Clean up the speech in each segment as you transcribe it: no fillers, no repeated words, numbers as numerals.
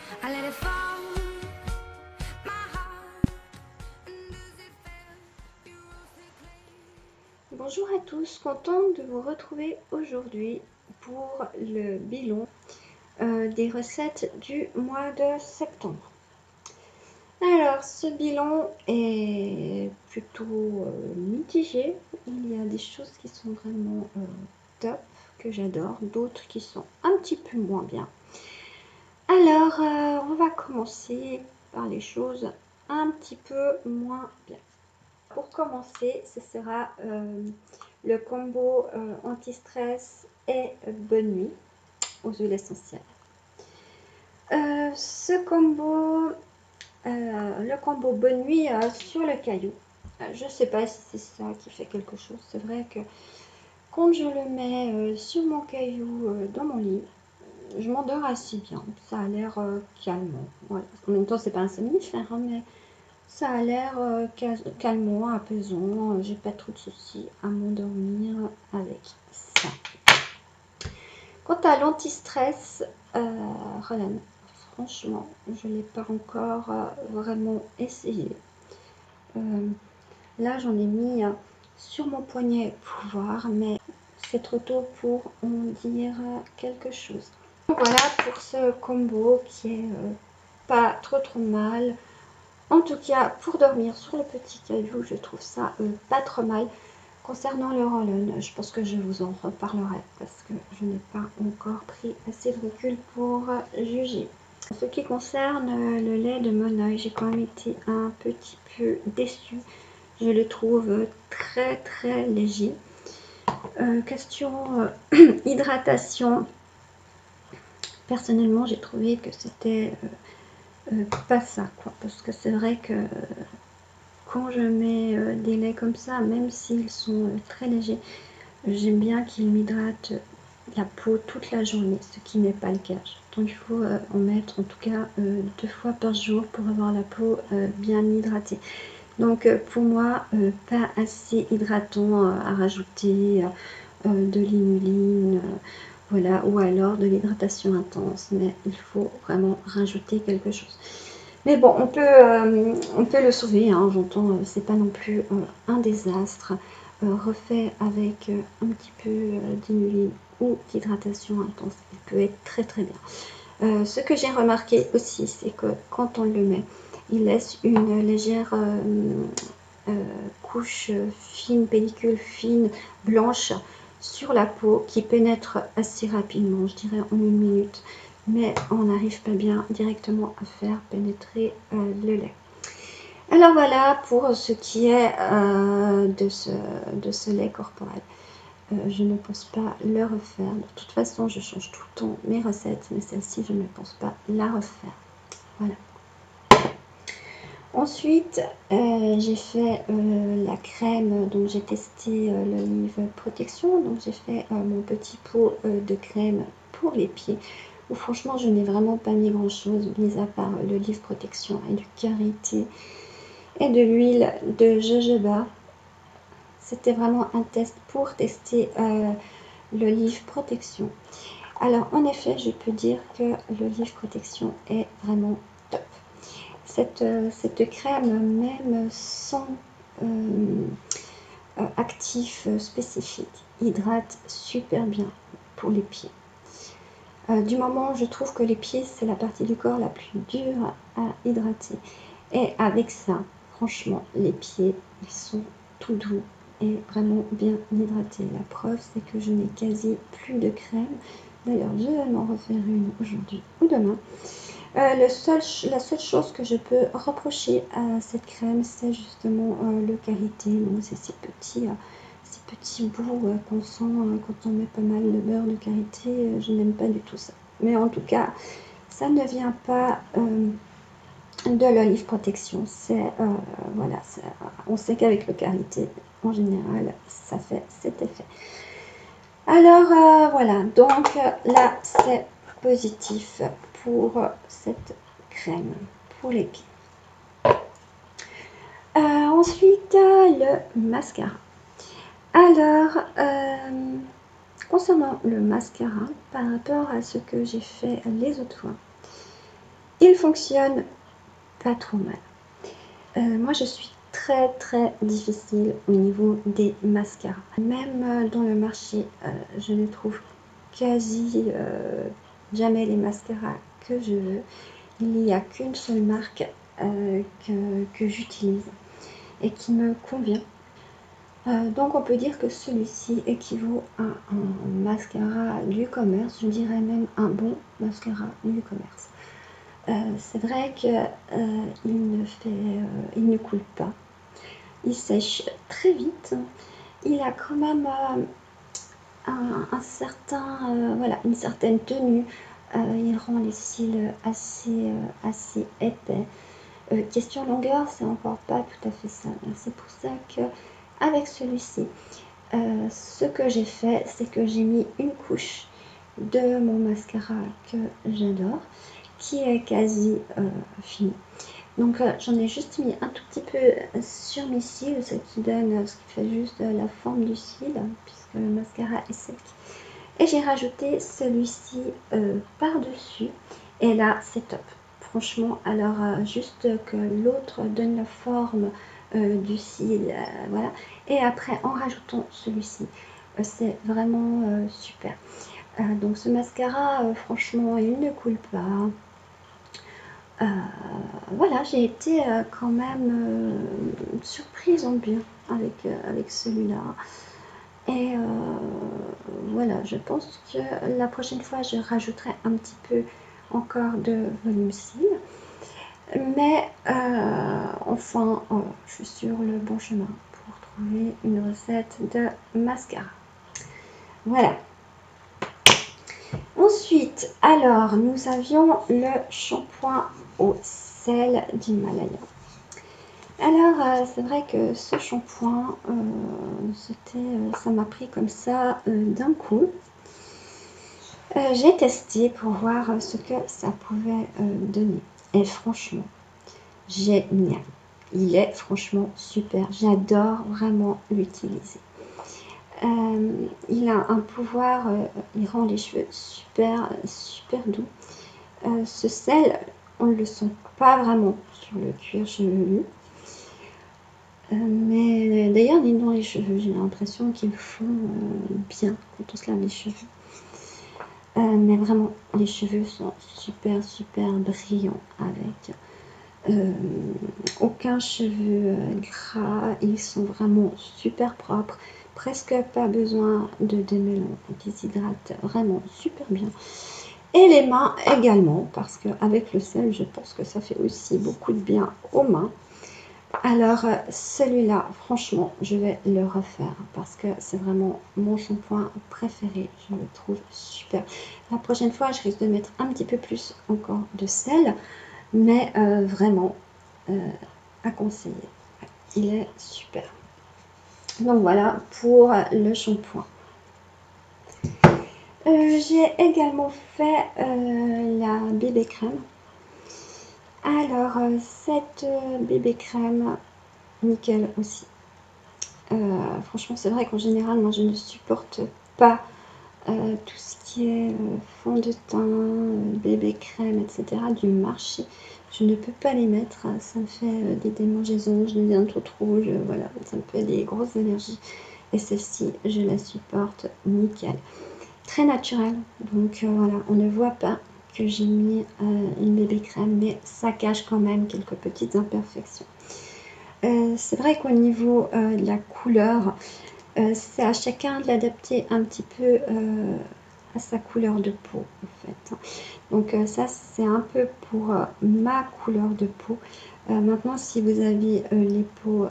I let it fall. My heart, and does it feel you rose clay? Bonjour à tous, contente de vous retrouver aujourd'hui pour le bilan des recettes du mois de septembre. Alors, ce bilan est plutôt mitigé. Il y a des choses qui sont vraiment top, que j'adore, d'autres qui sont un petit peu moins bien. Alors, on va commencer par les choses un petit peu moins bien. Pour commencer, ce sera le combo anti-stress et bonne nuit aux huiles essentielles. Ce combo, le combo bonne nuit sur le caillou, je ne sais pas si c'est ça qui fait quelque chose. C'est vrai que quand je le mets sur mon caillou dans mon lit, je m'endors assez bien. Ça a l'air calmant. Voilà. En même temps, c'est pas un somnifère, hein, mais ça a l'air calmant, apaisant. J'ai pas trop de soucis à m'endormir avec ça. Quant à l'anti-stress, Roland, franchement, je ne l'ai pas encore vraiment essayé. Là, j'en ai mis sur mon poignet pour voir, mais c'est trop tôt pour en dire quelque chose. Donc voilà pour ce combo qui est pas trop mal. En tout cas, pour dormir sur le petit caillou, je trouve ça pas trop mal. Concernant le roll-on, je pense que je vous en reparlerai parce que je n'ai pas encore pris assez de recul pour juger. En ce qui concerne le lait de Monoï, j'ai quand même été un petit peu déçue. Je le trouve très léger. Question hydratation, personnellement j'ai trouvé que c'était pas ça, quoi, parce que c'est vrai que quand je mets des laits comme ça, même s'ils sont très légers, j'aime bien qu'ils m'hydratent la peau toute la journée, ce qui n'est pas le cas. Donc il faut en mettre en tout cas 2 fois par jour pour avoir la peau bien hydratée. Donc pour moi, pas assez hydratant à rajouter de l'inuline, voilà, ou alors de l'hydratation intense, mais il faut vraiment rajouter quelque chose. Mais bon, on peut le sauver, hein, j'entends, c'est pas non plus un désastre. Refait avec un petit peu d'inuline ou d'hydratation intense, il peut être très bien. Ce que j'ai remarqué aussi, c'est que quand on le met, il laisse une légère couche fine, pellicule fine, blanche sur la peau qui pénètre assez rapidement, je dirais en 1 minute. Mais on n'arrive pas bien directement à faire pénétrer le lait. Alors voilà pour ce qui est de ce lait corporel. Je ne pense pas le refaire. De toute façon, je change tout le temps mes recettes, mais celle-ci, je ne pense pas la refaire. Voilà. Ensuite, j'ai fait la crème, donc j'ai testé le livre protection, donc j'ai fait mon petit pot de crème pour les pieds, où franchement je n'ai vraiment pas mis grand chose, mis à part le livre protection et du karité et de l'huile de jojoba. C'était vraiment un test pour tester le livre protection. Alors en effet, je peux dire que le livre protection est vraiment top. Cette crème, même sans actif spécifique, hydrate super bien pour les pieds. Du moment où je trouve que les pieds, c'est la partie du corps la plus dure à hydrater. Et avec ça, franchement, les pieds, ils sont tout doux et vraiment bien hydratés. La preuve, c'est que je n'ai quasi plus de crème. D'ailleurs, je vais m'en refaire une aujourd'hui ou demain. La seule chose que je peux reprocher à cette crème, c'est justement le karité. Donc c'est ces petits bouts qu'on sent quand on met pas mal de beurre de karité. Je n'aime pas du tout ça. Mais en tout cas, ça ne vient pas de l'olive protection. C'est voilà, on sait qu'avec le karité, en général, ça fait cet effet. Alors voilà, donc là c'est positif pour cette crème pour les pieds. Ensuite le mascara. Alors concernant le mascara, par rapport à ce que j'ai fait les autres fois, Il fonctionne pas trop mal. Moi je suis très difficile au niveau des mascaras. Même dans le marché, je ne trouve quasi jamais les mascaras que je veux. Il n'y a qu'une seule marque que j'utilise et qui me convient. Donc on peut dire que celui-ci équivaut à un mascara du commerce, je dirais même un bon mascara du commerce. C'est vrai qu'il ne coule pas, il sèche très vite, il a quand même voilà, une certaine tenue, il rend les cils assez épais. Question longueur, c'est encore pas tout à fait ça. C'est pour ça que avec celui-ci, ce que j'ai fait, c'est que j'ai mis une couche de mon mascara que j'adore, qui est quasi fini. Donc j'en ai juste mis un tout petit peu sur mes cils, ce qui fait juste la forme du cil, puisque le mascara est sec. Et j'ai rajouté celui-ci par-dessus, et là c'est top. Franchement, alors juste que l'autre donne la forme du cil, voilà. Et après, en rajoutant celui-ci, c'est vraiment super. Donc ce mascara, franchement, il ne coule pas. Voilà, j'ai été quand même surprise en bien avec celui-là. Et voilà, je pense que la prochaine fois, je rajouterai un petit peu encore de volume cils. Mais enfin, je suis sur le bon chemin pour trouver une recette de mascara. Voilà. Ensuite, alors, nous avions le shampoing au sel d'Himalaya. Alors, c'est vrai que ce shampoing, ça m'a pris comme ça d'un coup. J'ai testé pour voir ce que ça pouvait donner. Et franchement, génial. Il est franchement super. J'adore vraiment l'utiliser. Il a un pouvoir, il rend les cheveux super doux. Ce sel, on ne le sent pas vraiment sur le cuir chevelu. Mais d'ailleurs, dans les cheveux, j'ai l'impression qu'ils font bien quand on se lave les cheveux. Mais vraiment, les cheveux sont super brillants avec aucun cheveu gras. Ils sont vraiment super propres. Presque pas besoin de démêlant. Ils s'hydratent vraiment super bien. Et les mains également, parce qu'avec le sel, je pense que ça fait aussi beaucoup de bien aux mains. Alors celui-là, franchement, je vais le refaire parce que c'est vraiment mon shampoing préféré. Je le trouve super. La prochaine fois, je risque de mettre un petit peu plus encore de sel, mais vraiment à conseiller. Il est super. Donc voilà pour le shampoing. J'ai également fait la bébé crème. Alors, cette bébé crème, nickel aussi. Franchement, c'est vrai qu'en général, moi, je ne supporte pas tout ce qui est fond de teint, bébé crème, etc. du marché. Je ne peux pas les mettre. Ça me fait des démangeaisons, je deviens toute rouge. Voilà, ça me fait des grosses allergies. Et celle-ci, je la supporte nickel. Très naturelle. Donc voilà, on ne voit pas que j'ai mis une bébé crème, mais ça cache quand même quelques petites imperfections. C'est vrai qu'au niveau de la couleur, c'est à chacun de l'adapter un petit peu à sa couleur de peau en fait. Donc ça c'est un peu pour ma couleur de peau. Maintenant si vous avez les peaux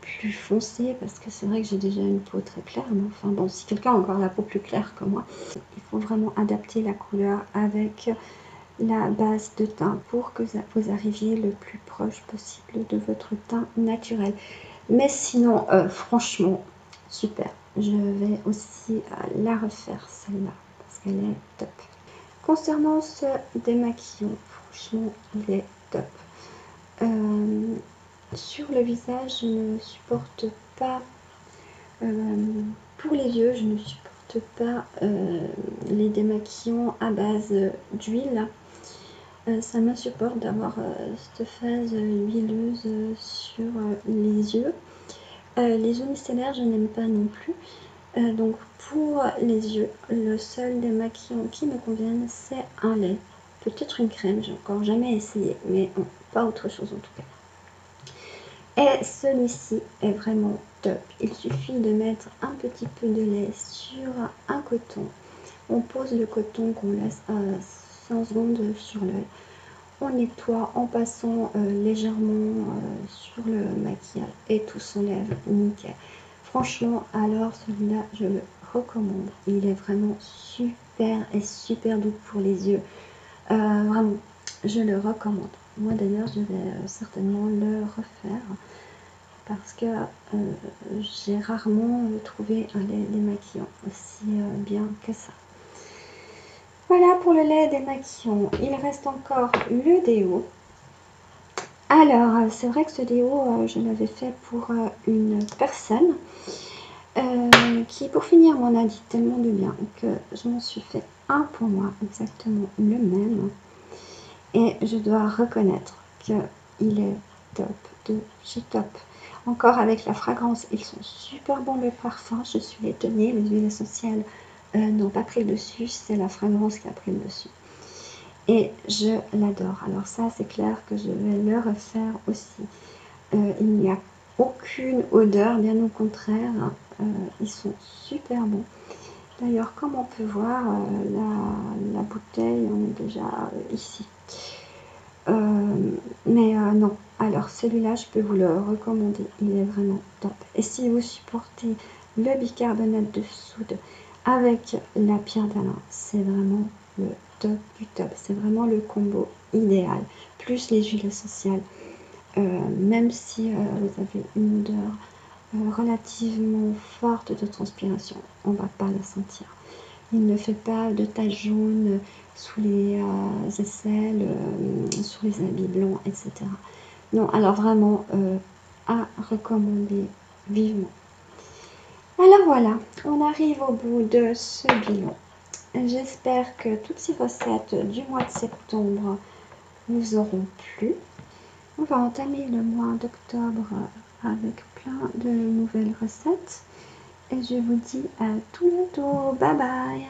plus foncées, parce que c'est vrai que j'ai déjà une peau très claire, mais enfin bon, si quelqu'un a encore la peau plus claire que moi, il faut vraiment adapter la couleur avec la base de teint pour que vous arriviez le plus proche possible de votre teint naturel. Mais sinon, franchement, super. Je vais aussi la refaire celle-là parce qu'elle est top. Concernant ce démaquillant, franchement, il est top. Sur le visage, je ne supporte pas, pour les yeux, je ne supporte pas les démaquillants à base d'huile. Ça m'insupporte d'avoir cette phase huileuse sur les yeux. Les zones stellaires, je n'aime pas non plus. Donc pour les yeux, le seul démaquillant qui me convienne, c'est un lait. Peut-être une crème, j'ai encore jamais essayé, mais bon, pas autre chose en tout cas. Et celui-ci est vraiment top. Il suffit de mettre un petit peu de lait sur un coton. On pose le coton qu'on laisse à 5 secondes sur l'œil. On nettoie en passant légèrement sur le maquillage et tout s'enlève nickel. Franchement, alors celui-là, je le recommande. Il est vraiment super et super doux pour les yeux. Vraiment, je le recommande. Moi d'ailleurs, je vais certainement le refaire parce que j'ai rarement trouvé un lait démaquillant aussi bien que ça. Voilà pour le lait démaquillant. Il reste encore le déo. Alors, c'est vrai que ce déo, je l'avais fait pour une personne qui, pour finir, m'en a dit tellement de bien que je m'en suis fait un pour moi, exactement le même. Et je dois reconnaître qu'il est top de chez top. Encore avec la fragrance, ils sont super bons, le parfum, je suis étonnée, les huiles essentielles n'ont pas pris le dessus, c'est la fragrance qui a pris le dessus. Et je l'adore. Alors ça, c'est clair que je vais le refaire aussi. Il n'y a aucune odeur, bien au contraire. Ils sont super bons. D'ailleurs, comme on peut voir, la bouteille, on est déjà ici. Mais non, alors celui-là, je peux vous le recommander. Il est vraiment top. Et si vous supportez le bicarbonate de soude avec la pierre d'Alain, c'est vraiment le top du top. C'est vraiment le combo idéal. Plus les huiles essentielles. Même si vous avez une odeur relativement forte de transpiration, on va pas la sentir. Il ne fait pas de taches jaunes sous les aisselles, sur les habits blancs, etc. Non, alors vraiment à recommander vivement. Alors voilà, on arrive au bout de ce bilan. J'espère que toutes ces recettes du mois de septembre vous auront plu. On va entamer le mois d'octobre avec plein de nouvelles recettes. Et je vous dis à tout bientôt. Bye bye!